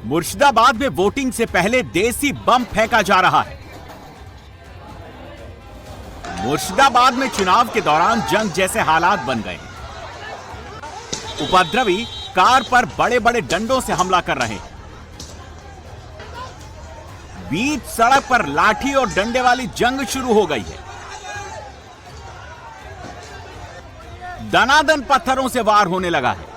मुर्शिदाबाद में वोटिंग से पहले देसी बम फेंका जा रहा है। मुर्शिदाबाद में चुनाव के दौरान जंग जैसे हालात बन गए हैं। उपद्रवी कार पर बड़े बड़े डंडों से हमला कर रहे हैं। बीच सड़क पर लाठी और डंडे वाली जंग शुरू हो गई है। दनादन पत्थरों से वार होने लगा है।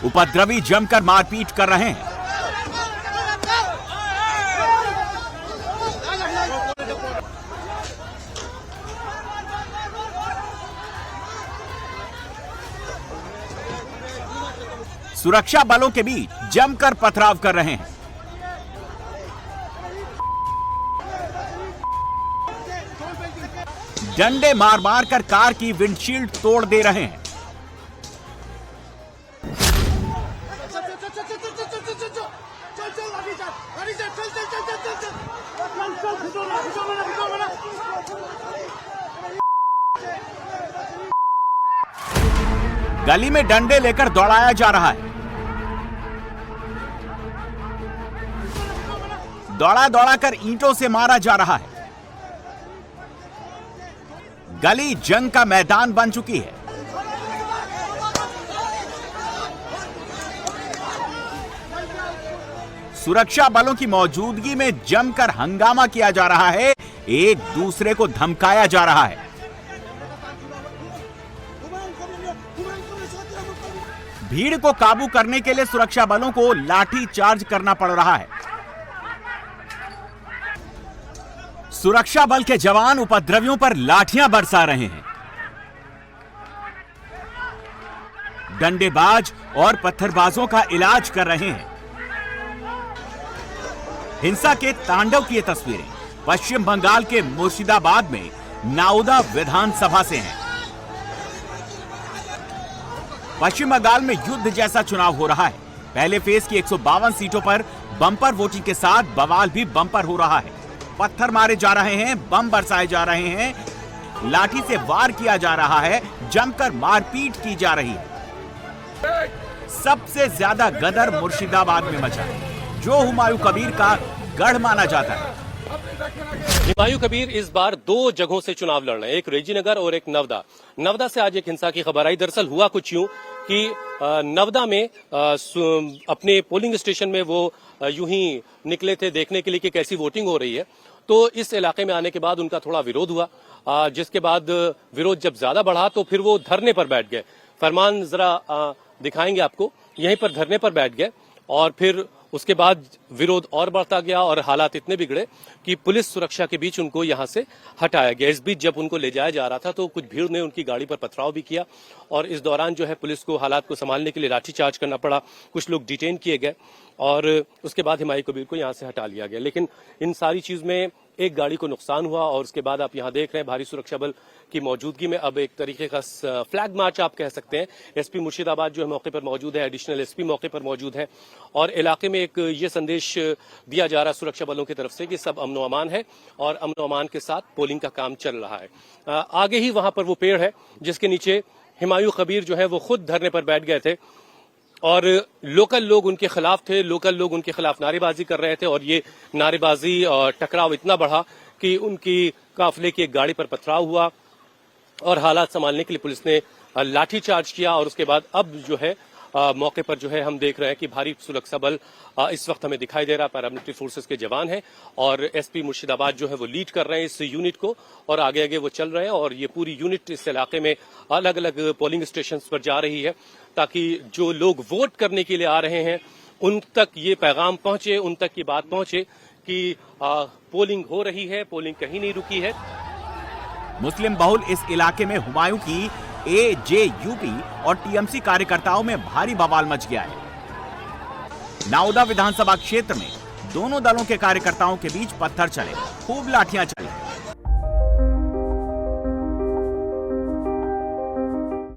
उपद्रवी जमकर मारपीट कर रहे हैं। सुरक्षा बलों के बीच जमकर पथराव कर रहे हैं। डंडे मार मार कर कार की विंडशील्ड तोड़ दे रहे हैं। गली में डंडे लेकर दौड़ाया जा रहा है। दौड़ा दौड़ा कर ईंटों से मारा जा रहा है। गली जंग का मैदान बन चुकी है। सुरक्षा बलों की मौजूदगी में जमकर हंगामा किया जा रहा है। एक दूसरे को धमकाया जा रहा है। भीड़ को काबू करने के लिए सुरक्षा बलों को लाठी चार्ज करना पड़ रहा है। सुरक्षा बल के जवान उपद्रवियों पर लाठियां बरसा रहे हैं। डंडेबाज और पत्थरबाजों का इलाज कर रहे हैं। हिंसा के तांडव की ये तस्वीरें पश्चिम बंगाल के मुर्शिदाबाद में नाउदा विधानसभा से हैं। पश्चिम बंगाल में युद्ध जैसा चुनाव हो रहा है। पहले फेज की 152 सीटों पर बम्पर वोटिंग के साथ बवाल भी बम्पर हो रहा है। पत्थर मारे जा रहे हैं, बम बरसाए जा रहे हैं, लाठी से वार किया जा रहा है, जमकर मारपीट की जा रही है। सबसे ज्यादा गदर मुर्शिदाबाद में मचा है, जो हुमायूं कबीर का गढ़ माना जाता है। हुमायूं कबीर इस बार दो जगहों से चुनाव लड़ रहे हैं, एक रेजीनगर और एक नवदा। नवदा से आज एक हिंसा की खबर आई। दरअसल हुआ कुछ यूं कि नवदा में अपने पोलिंग स्टेशन में वो यूं ही निकले थे देखने के लिए कि कैसी वोटिंग हो रही है। तो इस इलाके में आने के बाद उनका थोड़ा विरोध हुआ, जिसके बाद विरोध जब ज्यादा बढ़ा तो फिर वो धरने पर बैठ गए। फरमान जरा दिखाएंगे आपको। यहीं पर धरने पर बैठ गए और फिर उसके बाद विरोध और बढ़ता गया और हालात इतने बिगड़े कि पुलिस सुरक्षा के बीच उनको यहां से हटाया गया। इस बीच जब उनको ले जाया जा रहा था तो कुछ भीड़ ने उनकी गाड़ी पर पथराव भी किया और इस दौरान जो है पुलिस को हालात को संभालने के लिए लाठीचार्ज करना पड़ा। कुछ लोग डिटेन किए गए और उसके बाद हुमायूं कबीर को यहां से हटा लिया गया। लेकिन इन सारी चीज में एक गाड़ी को नुकसान हुआ और उसके बाद आप यहां देख रहे हैं भारी सुरक्षा बल की मौजूदगी में अब एक तरीके का फ्लैग मार्च आप कह सकते हैं। एसपी मुर्शिदाबाद जो है मौके पर मौजूद है, एडिशनल एसपी मौके पर मौजूद है और इलाके में एक ये संदेश दिया जा रहा है सुरक्षा बलों की तरफ से कि सब अमनो अमान है और अमनो अमान के साथ पोलिंग का काम चल रहा है। आगे ही वहां पर वो पेड़ है जिसके नीचे हुमायूं कबीर जो है वो खुद धरने पर बैठ गए थे और लोकल लोग उनके खिलाफ थे। लोकल लोग उनके खिलाफ नारेबाजी कर रहे थे और ये नारेबाजी और टकराव इतना बढ़ा कि उनकी काफिले की एक गाड़ी पर पथराव हुआ और हालात संभालने के लिए पुलिस ने लाठीचार्ज किया और उसके बाद अब जो है मौके पर जो है हम देख रहे हैं कि भारी सुरक्षा बल इस वक्त हमें दिखाई दे रहा है। पैरामिलिट्री फोर्सेस के जवान हैं और एसपी मुर्शिदाबाद जो है वो लीड कर रहे हैं इस यूनिट को और आगे आगे वो चल रहे हैं और ये पूरी यूनिट इस इलाके में अलग अलग पोलिंग स्टेशन पर जा रही है ताकि जो लोग वोट करने के लिए आ रहे हैं उन तक ये पैगाम पहुंचे, उन तक ये बात पहुंचे कि पोलिंग हो रही है, पोलिंग कहीं नहीं रुकी है। मुस्लिम बहुल इस इलाके में हुमायूं की एजेयूपी और टीएमसी कार्यकर्ताओं में भारी बवाल मच गया है। नाउदा विधानसभा क्षेत्र में दोनों दलों के कार्यकर्ताओं के बीच पत्थर चले, खूब लाठियां चली।